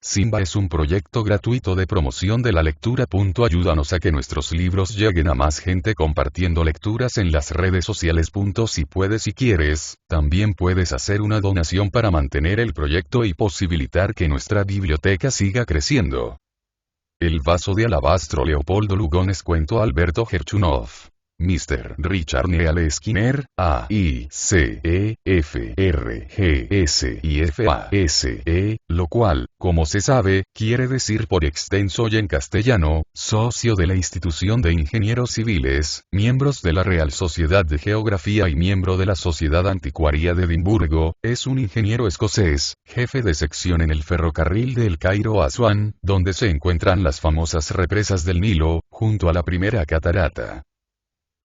Simba es un proyecto gratuito de promoción de la lectura. Ayúdanos a que nuestros libros lleguen a más gente compartiendo lecturas en las redes sociales. Si puedes y quieres, también puedes hacer una donación para mantener el proyecto y posibilitar que nuestra biblioteca siga creciendo. El vaso de alabastro. Leopoldo Lugones. Cuento. Alberto Gerchunov. Mr. Richard Neale Skinner, A-I-C-E-F-R-G-S-I-F-A-S-E, lo cual, como se sabe, quiere decir por extenso y en castellano, socio de la Institución de Ingenieros Civiles, miembros de la Real Sociedad de Geografía y miembro de la Sociedad Anticuaria de Edimburgo. Es un ingeniero escocés, jefe de sección en el ferrocarril de El Cairo a Asuán, donde se encuentran las famosas represas del Nilo, junto a la primera catarata.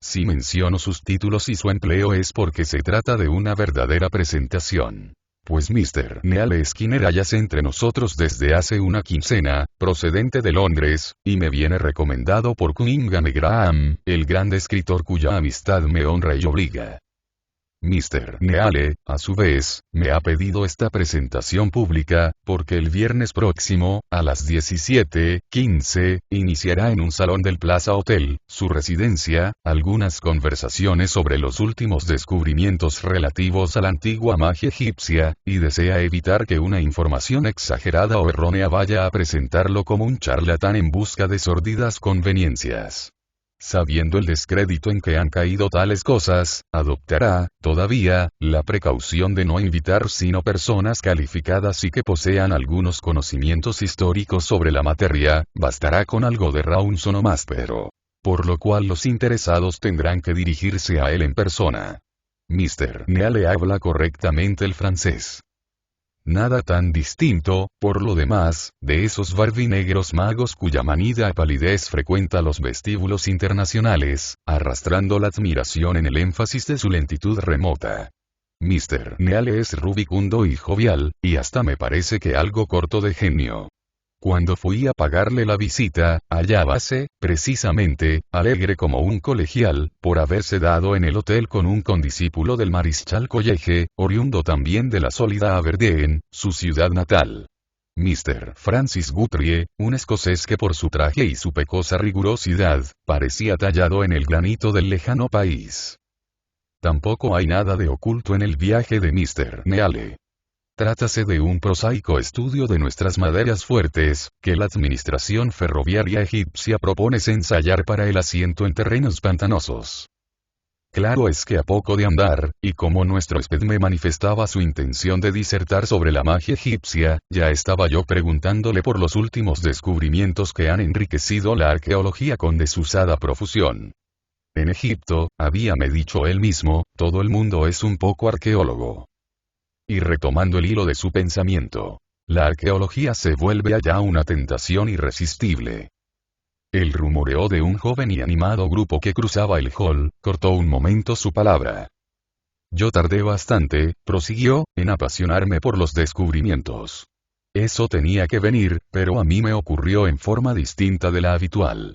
Si menciono sus títulos y su empleo es porque se trata de una verdadera presentación. Pues Mr. Neale Skinner yace entre nosotros desde hace una quincena, procedente de Londres, y me viene recomendado por Cunningham y Graham, el gran escritor cuya amistad me honra y obliga. Mr. Neale, a su vez, me ha pedido esta presentación pública, porque el viernes próximo, a las 17:15, iniciará en un salón del Plaza Hotel, su residencia, algunas conversaciones sobre los últimos descubrimientos relativos a la antigua magia egipcia, y desea evitar que una información exagerada o errónea vaya a presentarlo como un charlatán en busca de sórdidas conveniencias. Sabiendo el descrédito en que han caído tales cosas, adoptará, todavía, la precaución de no invitar sino personas calificadas y que posean algunos conocimientos históricos sobre la materia. Bastará con algo de Rawson o más, pero. Por lo cual los interesados tendrán que dirigirse a él en persona. Mr. Neale habla correctamente el francés. Nada tan distinto, por lo demás, de esos barbinegros magos cuya manida palidez frecuenta los vestíbulos internacionales, arrastrando la admiración en el énfasis de su lentitud remota. Mr. Neale es rubicundo y jovial, y hasta me parece que algo corto de genio. Cuando fui a pagarle la visita, hallábase, precisamente, alegre como un colegial, por haberse dado en el hotel con un condiscípulo del mariscal College, oriundo también de la sólida Aberdeen, su ciudad natal. Mr. Francis Guthrie, un escocés que por su traje y su pecosa rigurosidad, parecía tallado en el granito del lejano país. Tampoco hay nada de oculto en el viaje de Mr. Neale. Trátase de un prosaico estudio de nuestras maderas fuertes, que la administración ferroviaria egipcia propone ensayar para el asiento en terrenos pantanosos. Claro es que a poco de andar, y como nuestro huésped me manifestaba su intención de disertar sobre la magia egipcia, ya estaba yo preguntándole por los últimos descubrimientos que han enriquecido la arqueología con desusada profusión. En Egipto, habíame dicho él mismo, todo el mundo es un poco arqueólogo. Y retomando el hilo de su pensamiento, la arqueología se vuelve allá una tentación irresistible. El rumoreo de un joven y animado grupo que cruzaba el hall, cortó un momento su palabra. Yo tardé bastante, prosiguió, en apasionarme por los descubrimientos. Eso tenía que venir, pero a mí me ocurrió en forma distinta de la habitual.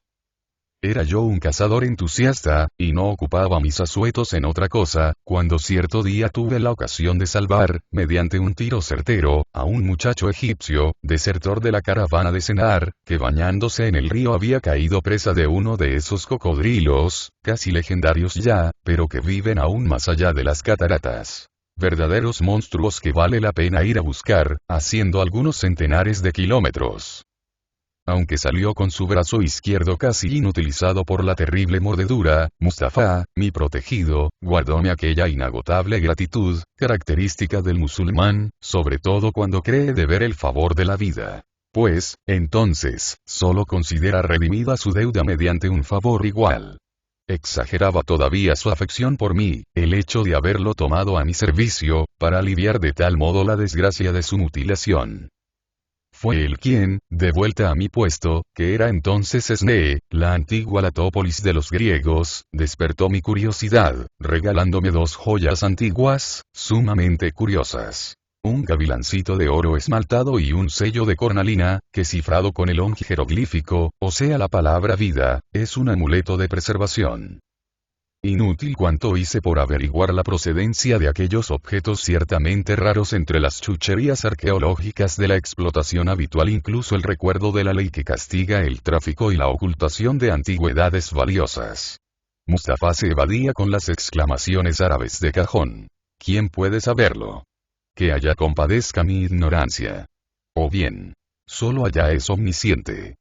Era yo un cazador entusiasta, y no ocupaba mis asuetos en otra cosa, cuando cierto día tuve la ocasión de salvar, mediante un tiro certero, a un muchacho egipcio, desertor de la caravana de Sennaar, que bañándose en el río había caído presa de uno de esos cocodrilos, casi legendarios ya, pero que viven aún más allá de las cataratas. Verdaderos monstruos que vale la pena ir a buscar, haciendo algunos centenares de kilómetros. Aunque salió con su brazo izquierdo casi inutilizado por la terrible mordedura, Mustafa, mi protegido, guardóme aquella inagotable gratitud, característica del musulmán, sobre todo cuando cree deber el favor de la vida. Pues, entonces, solo considera redimida su deuda mediante un favor igual. Exageraba todavía su afección por mí, el hecho de haberlo tomado a mi servicio, para aliviar de tal modo la desgracia de su mutilación. Fue él quien, de vuelta a mi puesto, que era entonces Esnee, la antigua Latópolis de los griegos, despertó mi curiosidad, regalándome dos joyas antiguas, sumamente curiosas. Un gavilancito de oro esmaltado y un sello de cornalina, que cifrado con el on jeroglífico, o sea la palabra vida, es un amuleto de preservación. Inútil cuanto hice por averiguar la procedencia de aquellos objetos ciertamente raros entre las chucherías arqueológicas de la explotación habitual, incluso el recuerdo de la ley que castiga el tráfico y la ocultación de antigüedades valiosas. Mustafa se evadía con las exclamaciones árabes de cajón. ¿Quién puede saberlo? Que Allá compadezca mi ignorancia. O bien, solo Allá es omnisciente.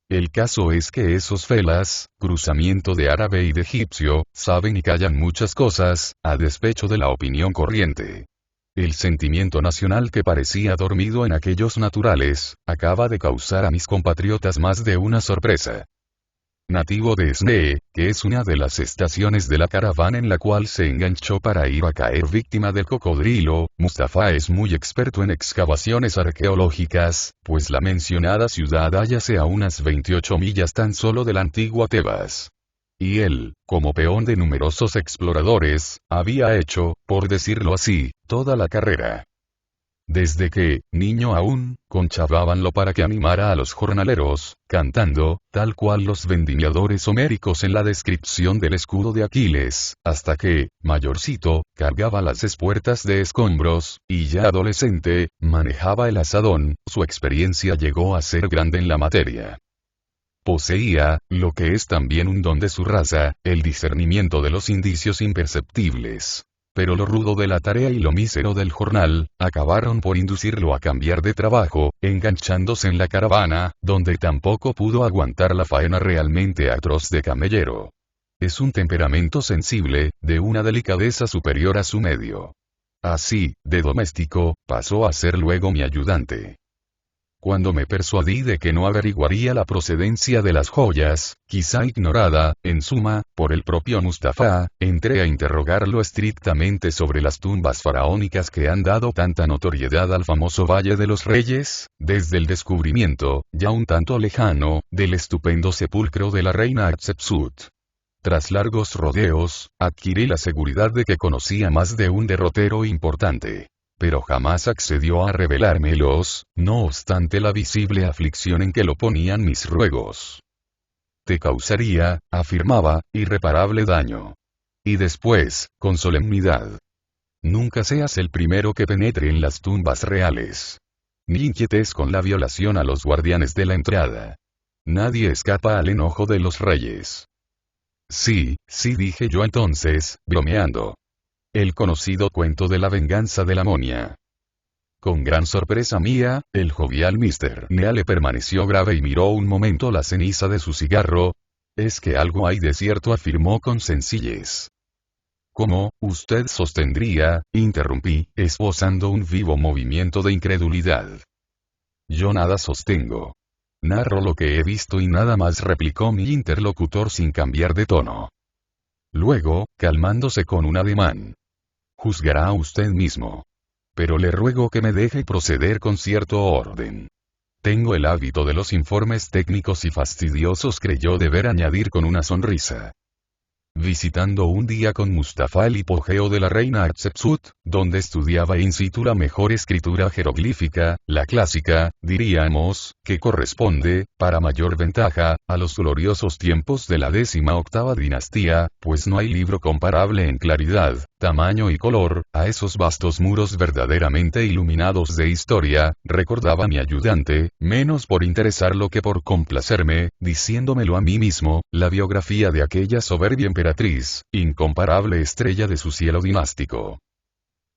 El caso es que esos felas, cruzamiento de árabe y de egipcio, saben y callan muchas cosas, a despecho de la opinión corriente. El sentimiento nacional que parecía dormido en aquellos naturales, acaba de causar a mis compatriotas más de una sorpresa. Nativo de Esnee, que es una de las estaciones de la caravana en la cual se enganchó para ir a caer víctima del cocodrilo, Mustafa es muy experto en excavaciones arqueológicas, pues la mencionada ciudad hállase a unas 28 millas tan solo de la antigua Tebas. Y él, como peón de numerosos exploradores, había hecho, por decirlo así, toda la carrera. Desde que, niño aún, conchavábanlo para que animara a los jornaleros, cantando, tal cual los vendimiadores homéricos en la descripción del escudo de Aquiles, hasta que, mayorcito, cargaba las espuertas de escombros, y ya adolescente, manejaba el azadón, su experiencia llegó a ser grande en la materia. Poseía, lo que es también un don de su raza, el discernimiento de los indicios imperceptibles. Pero lo rudo de la tarea y lo mísero del jornal, acabaron por inducirlo a cambiar de trabajo, enganchándose en la caravana, donde tampoco pudo aguantar la faena realmente atroz de camellero. Es un temperamento sensible, de una delicadeza superior a su medio. Así, de doméstico, pasó a ser luego mi ayudante. Cuando me persuadí de que no averiguaría la procedencia de las joyas, quizá ignorada, en suma, por el propio Mustafa, entré a interrogarlo estrictamente sobre las tumbas faraónicas que han dado tanta notoriedad al famoso Valle de los Reyes, desde el descubrimiento, ya un tanto lejano, del estupendo sepulcro de la reina Hatshepsut. Tras largos rodeos, adquirí la seguridad de que conocía más de un derrotero importante. Pero jamás accedió a revelármelos, no obstante la visible aflicción en que lo ponían mis ruegos. Te causaría, afirmaba, irreparable daño. Y después, con solemnidad. Nunca seas el primero que penetre en las tumbas reales. Ni inquietes con la violación a los guardianes de la entrada. Nadie escapa al enojo de los reyes. Sí, dije yo entonces, bromeando. El conocido cuento de la venganza de la momia. Con gran sorpresa mía, el jovial Mr. Neale permaneció grave y miró un momento la ceniza de su cigarro. Es que algo hay de cierto, afirmó con sencillez. ¿Cómo, usted sostendría? Interrumpí, esbozando un vivo movimiento de incredulidad. Yo nada sostengo. Narro lo que he visto y nada más, replicó mi interlocutor sin cambiar de tono. Luego, calmándose con un ademán. Juzgará usted mismo. Pero le ruego que me deje proceder con cierto orden. Tengo el hábito de los informes técnicos y fastidiosos, creyó deber añadir con una sonrisa. Visitando un día con Mustafa el hipogeo de la reina Hatshepsut, donde estudiaba in situ la mejor escritura jeroglífica, la clásica, diríamos, que corresponde, para mayor ventaja, a los gloriosos tiempos de la 18ª dinastía, pues no hay libro comparable en claridad, tamaño y color, a esos vastos muros verdaderamente iluminados de historia, recordaba mi ayudante, menos por interesarlo que por complacerme, diciéndomelo a mí mismo, la biografía de aquella soberbia emperatriz, incomparable estrella de su cielo dinástico.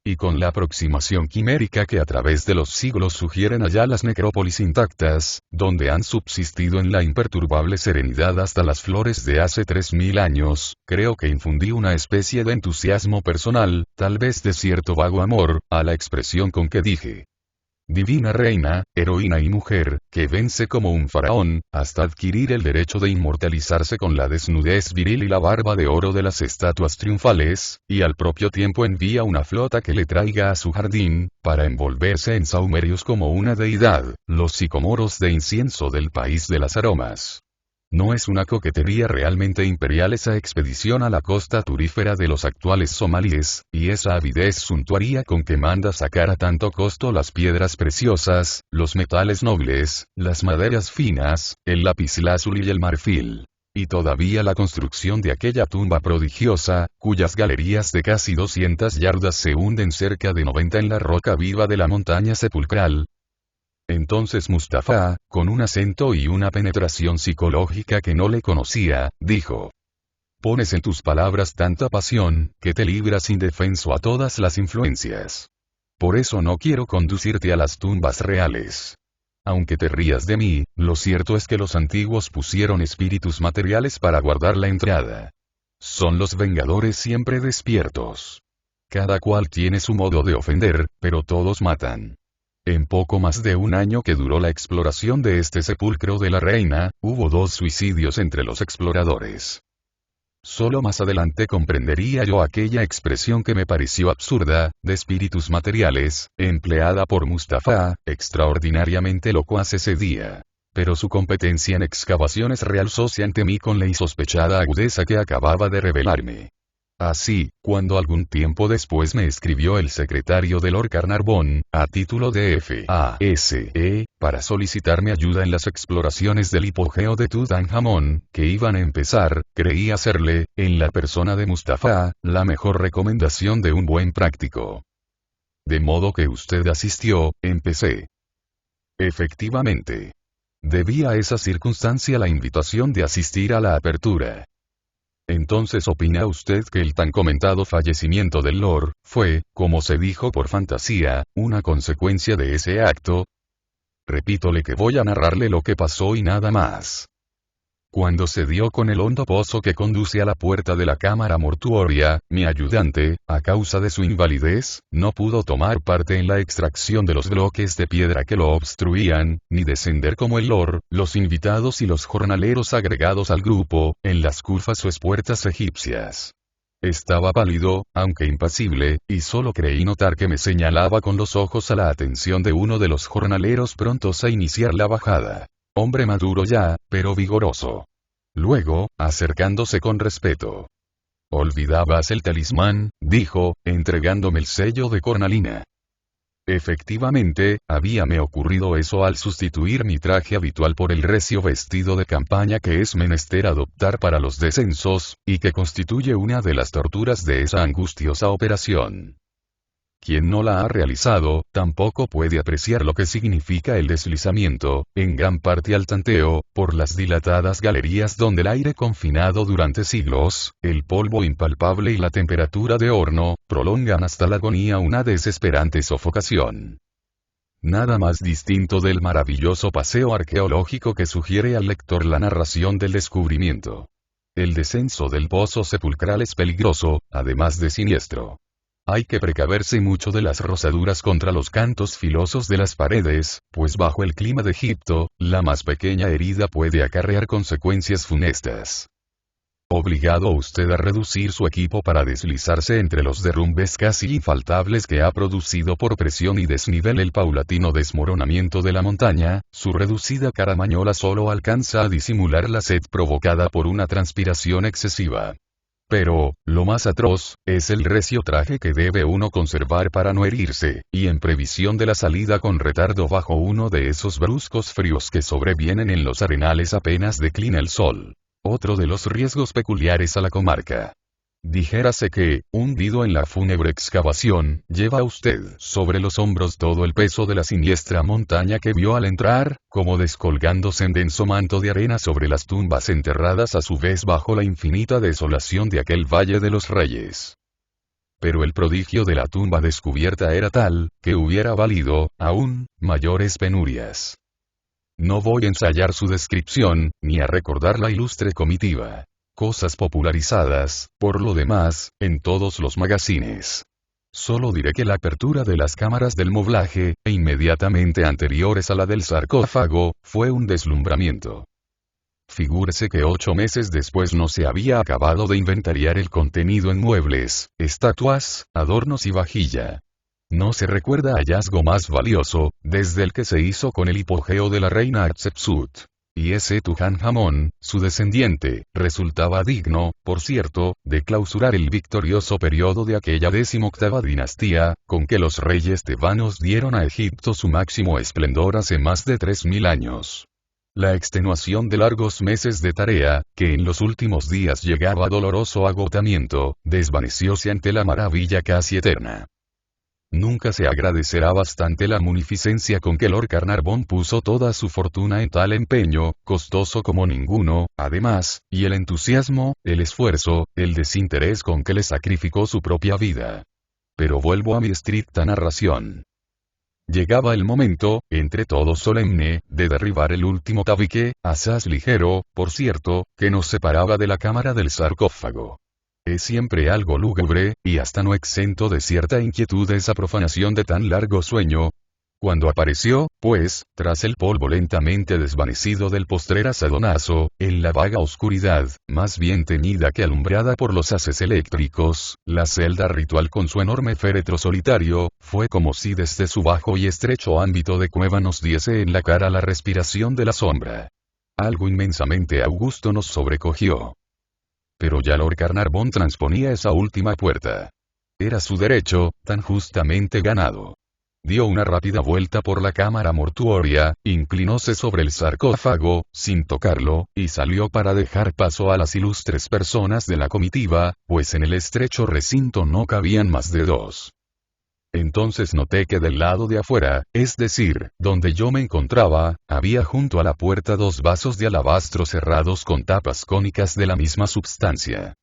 Y con la aproximación quimérica que a través de los siglos sugieren allá las necrópolis intactas, donde han subsistido en la imperturbable serenidad hasta las flores de hace 3000 años, creo que infundí una especie de entusiasmo personal, tal vez de cierto vago amor, a la expresión con que dije. Divina reina, heroína y mujer, que vence como un faraón, hasta adquirir el derecho de inmortalizarse con la desnudez viril y la barba de oro de las estatuas triunfales, y al propio tiempo envía una flota que le traiga a su jardín, para envolverse en sahumerios como una deidad, los sicomoros de incienso del país de las aromas. No es una coquetería realmente imperial esa expedición a la costa turífera de los actuales somalíes, y esa avidez suntuaria con que manda sacar a tanto costo las piedras preciosas, los metales nobles, las maderas finas, el lapislázuli y el marfil. Y todavía la construcción de aquella tumba prodigiosa, cuyas galerías de casi 200 yardas se hunden cerca de 90 en la roca viva de la montaña sepulcral. Entonces Mustafa, con un acento y una penetración psicológica que no le conocía, dijo: pones en tus palabras tanta pasión, que te libras indefenso a todas las influencias. Por eso no quiero conducirte a las tumbas reales. Aunque te rías de mí, lo cierto es que los antiguos pusieron espíritus materiales para guardar la entrada. Son los vengadores siempre despiertos. Cada cual tiene su modo de ofender, pero todos matan. En poco más de un año que duró la exploración de este sepulcro de la reina, hubo 2 suicidios entre los exploradores. Solo más adelante comprendería yo aquella expresión que me pareció absurda, de espíritus materiales, empleada por Mustafa, extraordinariamente locuaz ese día. Pero su competencia en excavaciones realzóse ante mí con la insospechada agudeza que acababa de revelarme. Así, cuando algún tiempo después me escribió el secretario de Lord Carnarvon, a título de FASE, para solicitarme ayuda en las exploraciones del hipogeo de Tutankamón, que iban a empezar, creí hacerle, en la persona de Mustafa, la mejor recomendación de un buen práctico. De modo que usted asistió, empecé. Efectivamente. Debía a esa circunstancia la invitación de asistir a la apertura. Entonces ¿opina usted que el tan comentado fallecimiento del Lord, fue, como se dijo por fantasía, una consecuencia de ese acto? Repítole que voy a narrarle lo que pasó y nada más. Cuando se dio con el hondo pozo que conduce a la puerta de la cámara mortuoria, mi ayudante, a causa de su invalidez, no pudo tomar parte en la extracción de los bloques de piedra que lo obstruían, ni descender como el Lord, los invitados y los jornaleros agregados al grupo, en las curvas o espuertas egipcias. Estaba pálido, aunque impasible, y solo creí notar que me señalaba con los ojos a la atención de uno de los jornaleros prontos a iniciar la bajada. Hombre maduro ya, pero vigoroso. Luego, acercándose con respeto. «¿Olvidabas el talismán?», dijo, entregándome el sello de cornalina. Efectivamente, habíame ocurrido eso al sustituir mi traje habitual por el recio vestido de campaña que es menester adoptar para los descensos, y que constituye una de las torturas de esa angustiosa operación. Quien no la ha realizado, tampoco puede apreciar lo que significa el deslizamiento, en gran parte al tanteo, por las dilatadas galerías donde el aire confinado durante siglos, el polvo impalpable y la temperatura de horno, prolongan hasta la agonía una desesperante sofocación. Nada más distinto del maravilloso paseo arqueológico que sugiere al lector la narración del descubrimiento. El descenso del pozo sepulcral es peligroso, además de siniestro. Hay que precaverse mucho de las rozaduras contra los cantos filosos de las paredes, pues bajo el clima de Egipto, la más pequeña herida puede acarrear consecuencias funestas. Obligado usted a reducir su equipo para deslizarse entre los derrumbes casi infaltables que ha producido por presión y desnivel el paulatino desmoronamiento de la montaña, su reducida caramañola solo alcanza a disimular la sed provocada por una transpiración excesiva. Pero, lo más atroz, es el recio traje que debe uno conservar para no herirse, y en previsión de la salida con retardo bajo uno de esos bruscos fríos que sobrevienen en los arenales apenas declina el sol. Otro de los riesgos peculiares a la comarca. Dijérase que, hundido en la fúnebre excavación, lleva usted sobre los hombros todo el peso de la siniestra montaña que vio al entrar, como descolgándose en denso manto de arena sobre las tumbas enterradas a su vez bajo la infinita desolación de aquel Valle de los Reyes. Pero el prodigio de la tumba descubierta era tal, que hubiera valido, aún, mayores penurias. No voy a ensayar su descripción, ni a recordar la ilustre comitiva. Cosas popularizadas, por lo demás, en todos los magazines. Solo diré que la apertura de las cámaras del moblaje, e inmediatamente anteriores a la del sarcófago, fue un deslumbramiento. Figúrese que 8 meses después no se había acabado de inventariar el contenido en muebles, estatuas, adornos y vajilla. No se recuerda hallazgo más valioso, desde el que se hizo con el hipogeo de la reina Hatshepsut. Y ese Tutankamón, su descendiente, resultaba digno, por cierto, de clausurar el victorioso periodo de aquella 18ª dinastía, con que los reyes tebanos dieron a Egipto su máximo esplendor hace más de 3000 años. La extenuación de largos meses de tarea, que en los últimos días llegaba a doloroso agotamiento, desvanecióse ante la maravilla casi eterna. Nunca se agradecerá bastante la munificencia con que Lord Carnarvon puso toda su fortuna en tal empeño, costoso como ninguno, además, y el entusiasmo, el esfuerzo, el desinterés con que le sacrificó su propia vida. Pero vuelvo a mi estricta narración. Llegaba el momento, entre todos solemne, de derribar el último tabique, asaz ligero, por cierto, que nos separaba de la cámara del sarcófago. Es siempre algo lúgubre, y hasta no exento de cierta inquietud esa profanación de tan largo sueño. Cuando apareció, pues, tras el polvo lentamente desvanecido del postrer asadonazo, en la vaga oscuridad, más bien teñida que alumbrada por los haces eléctricos, la celda ritual con su enorme féretro solitario, fue como si desde su bajo y estrecho ámbito de cueva nos diese en la cara la respiración de la sombra. Algo inmensamente augusto nos sobrecogió. Pero ya Lord Carnarvon transponía esa última puerta. Era su derecho, tan justamente ganado. Dio una rápida vuelta por la cámara mortuoria, inclinóse sobre el sarcófago, sin tocarlo, y salió para dejar paso a las ilustres personas de la comitiva, pues en el estrecho recinto no cabían más de dos. Entonces noté que del lado de afuera, es decir, donde yo me encontraba, había junto a la puerta dos vasos de alabastro cerrados con tapas cónicas de la misma substancia.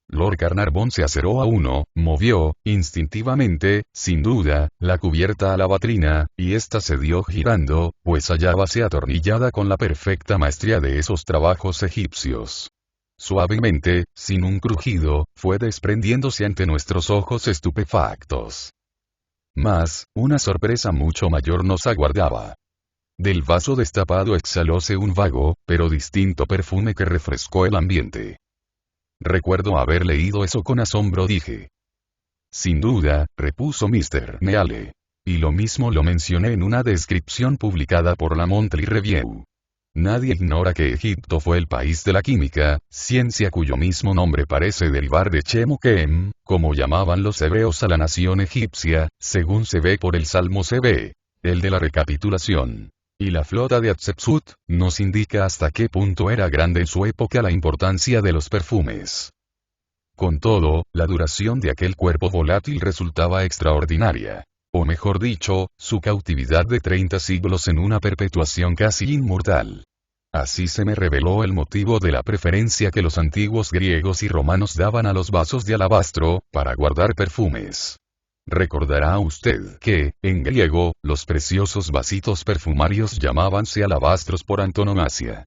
Lord Carnarvon se acercó a uno, movió, instintivamente, sin duda, la cubierta a la batrina, y ésta se dio girando, pues hallábase atornillada con la perfecta maestría de esos trabajos egipcios. Suavemente, sin un crujido, fue desprendiéndose ante nuestros ojos estupefactos. Mas, una sorpresa mucho mayor nos aguardaba. Del vaso destapado exhalóse un vago, pero distinto perfume que refrescó el ambiente. Recuerdo haber leído eso con asombro, dije. Sin duda, repuso Mr. Neale. Y lo mismo lo mencioné en una descripción publicada por la Monthly Review. Nadie ignora que Egipto fue el país de la química, ciencia cuyo mismo nombre parece derivar de Chemukem, como llamaban los hebreos a la nación egipcia, según se ve por el Salmo CB, el de la recapitulación. Y la flota de Hatshepsut, nos indica hasta qué punto era grande en su época la importancia de los perfumes. Con todo, la duración de aquel cuerpo volátil resultaba extraordinaria. O mejor dicho, su cautividad de 30 siglos en una perpetuación casi inmortal. Así se me reveló el motivo de la preferencia que los antiguos griegos y romanos daban a los vasos de alabastro, para guardar perfumes. Recordará usted que, en griego, los preciosos vasitos perfumarios llamábanse alabastros por antonomasia.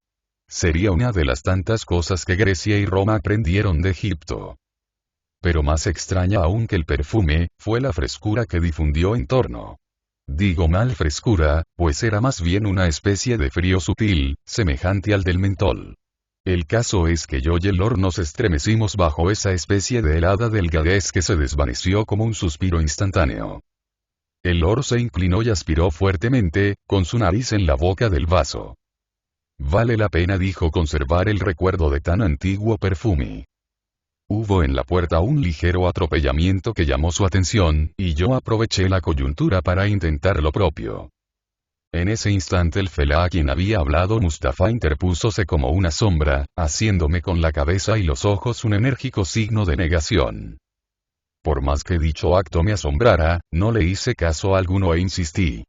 Sería una de las tantas cosas que Grecia y Roma aprendieron de Egipto. Pero más extraña aún que el perfume, fue la frescura que difundió en torno. Digo mal frescura, pues era más bien una especie de frío sutil, semejante al del mentol. El caso es que yo y el Lord nos estremecimos bajo esa especie de helada delgadez que se desvaneció como un suspiro instantáneo. El Lord se inclinó y aspiró fuertemente, con su nariz en la boca del vaso. Vale la pena, dijo, conservar el recuerdo de tan antiguo perfume. Hubo en la puerta un ligero atropellamiento que llamó su atención, y yo aproveché la coyuntura para intentar lo propio. En ese instante el felá a quien había hablado Mustafa interpúsose como una sombra, haciéndome con la cabeza y los ojos un enérgico signo de negación. Por más que dicho acto me asombrara, no le hice caso alguno e insistí.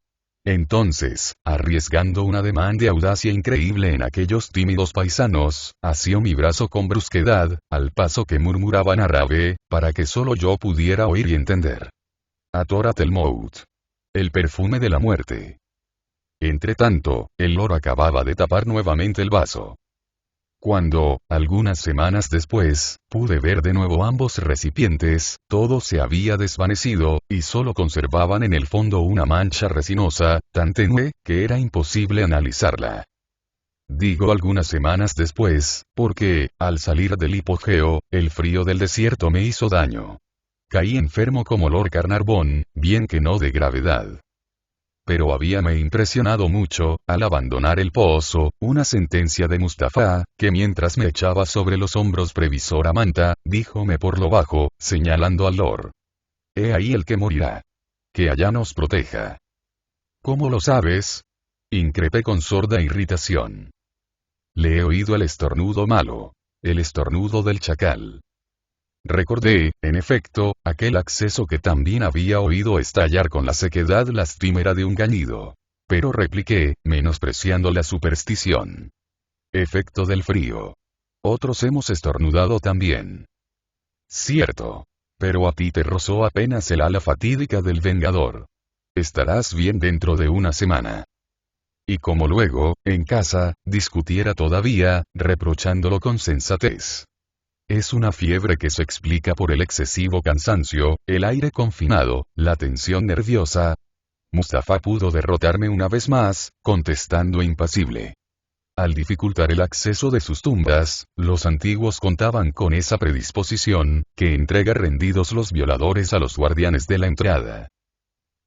Entonces, arriesgando un ademán de audacia increíble en aquellos tímidos paisanos, asió mi brazo con brusquedad, al paso que murmuraba en árabe, para que solo yo pudiera oír y entender. Atorat el Mout. El perfume de la muerte. Entretanto, el Lord acababa de tapar nuevamente el vaso. Cuando, algunas semanas después, pude ver de nuevo ambos recipientes, todo se había desvanecido, y solo conservaban en el fondo una mancha resinosa, tan tenue, que era imposible analizarla. Digo algunas semanas después, porque, al salir del hipogeo, el frío del desierto me hizo daño. Caí enfermo como Lord Carnarvon, bien que no de gravedad. Pero habíame impresionado mucho, al abandonar el pozo, una sentencia de Mustafa, que mientras me echaba sobre los hombros previsora manta, díjome por lo bajo, señalando al Lord. He ahí el que morirá. Que allá nos proteja. ¿Cómo lo sabes? increpé con sorda irritación. Le he oído el estornudo malo. El estornudo del chacal. Recordé, en efecto, aquel acceso que también había oído estallar con la sequedad lastimera de un gañido. Pero repliqué, menospreciando la superstición. Efecto del frío. Otros hemos estornudado también. Cierto. Pero a ti te rozó apenas el ala fatídica del Vengador. Estarás bien dentro de una semana. Y como luego, en casa, discutiera todavía, reprochándolo con sensatez. Es una fiebre que se explica por el excesivo cansancio, el aire confinado, la tensión nerviosa. Mustafa pudo derrotarme una vez más, contestando impasible. Al dificultar el acceso de sus tumbas, los antiguos contaban con esa predisposición, que entrega rendidos los violadores a los guardianes de la entrada.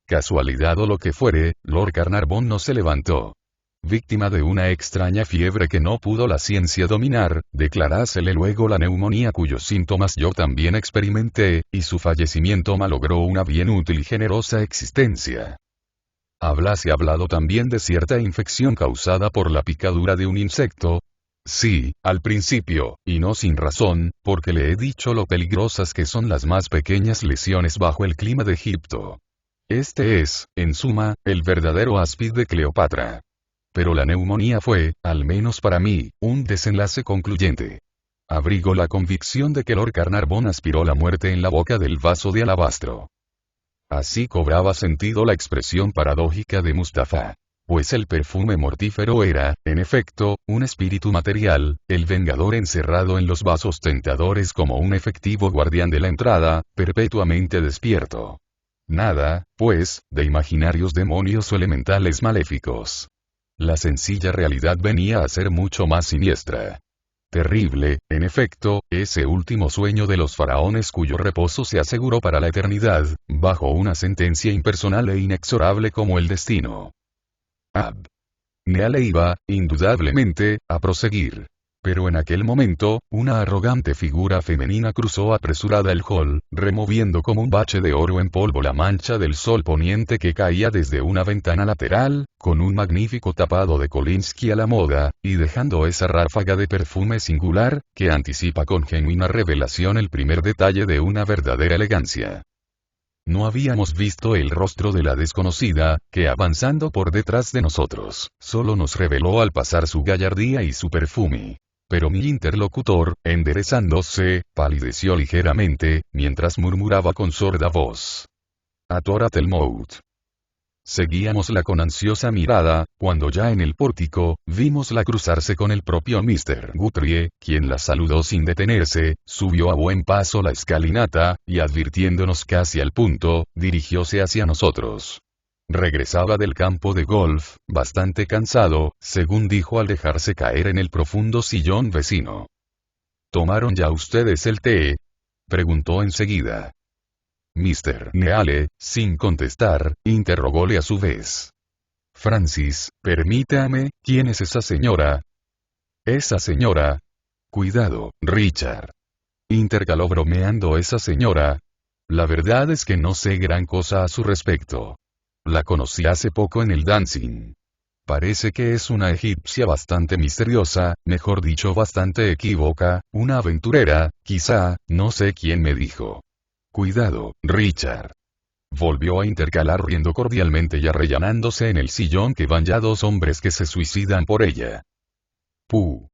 Casualidad o lo que fuere, Lord Carnarvon no se levantó. Víctima de una extraña fiebre que no pudo la ciencia dominar, declarásele luego la neumonía cuyos síntomas yo también experimenté, y su fallecimiento malogró una bien útil y generosa existencia. Hablase hablado también de cierta infección causada por la picadura de un insecto. Sí, al principio, y no sin razón, porque le he dicho lo peligrosas que son las más pequeñas lesiones bajo el clima de Egipto. Este es, en suma, el verdadero áspid de Cleopatra. Pero la neumonía fue, al menos para mí, un desenlace concluyente. Abrigo la convicción de que Lord Carnarvon aspiró la muerte en la boca del vaso de alabastro. Así cobraba sentido la expresión paradójica de Mustafa. Pues el perfume mortífero era, en efecto, un espíritu material, el vengador encerrado en los vasos tentadores como un efectivo guardián de la entrada, perpetuamente despierto. Nada, pues, de imaginarios demonios o elementales maléficos. La sencilla realidad venía a ser mucho más siniestra. Terrible, en efecto, ese último sueño de los faraones cuyo reposo se aseguró para la eternidad, bajo una sentencia impersonal e inexorable como el destino. Neale iba, indudablemente, a proseguir. Pero en aquel momento, una arrogante figura femenina cruzó apresurada el hall, removiendo como un bache de oro en polvo la mancha del sol poniente que caía desde una ventana lateral, con un magnífico tapado de Kolinsky a la moda, y dejando esa ráfaga de perfume singular, que anticipa con genuina revelación el primer detalle de una verdadera elegancia. No habíamos visto el rostro de la desconocida, que avanzando por detrás de nosotros, solo nos reveló al pasar su gallardía y su perfume. Pero mi interlocutor, enderezándose, palideció ligeramente, mientras murmuraba con sorda voz. Atorat el Mout. Seguíamosla con ansiosa mirada, cuando ya en el pórtico, vimosla cruzarse con el propio Mr. Guthrie, quien la saludó sin detenerse, subió a buen paso la escalinata, y advirtiéndonos casi al punto, dirigióse hacia nosotros. Regresaba del campo de golf, bastante cansado, según dijo al dejarse caer en el profundo sillón vecino. ¿Tomaron ya ustedes el té?, preguntó enseguida. Mr. Neale, sin contestar, interrogóle a su vez. Francis, permítame, ¿quién es esa señora? Esa señora. Cuidado, Richard. Intercaló bromeando esa señora. La verdad es que no sé gran cosa a su respecto. La conocí hace poco en el dancing. Parece que es una egipcia bastante misteriosa, mejor dicho bastante equívoca, una aventurera, quizá, no sé quién me dijo. Cuidado, Richard. Volvió a intercalar riendo cordialmente y arrellanándose en el sillón que van ya dos hombres que se suicidan por ella. Puh.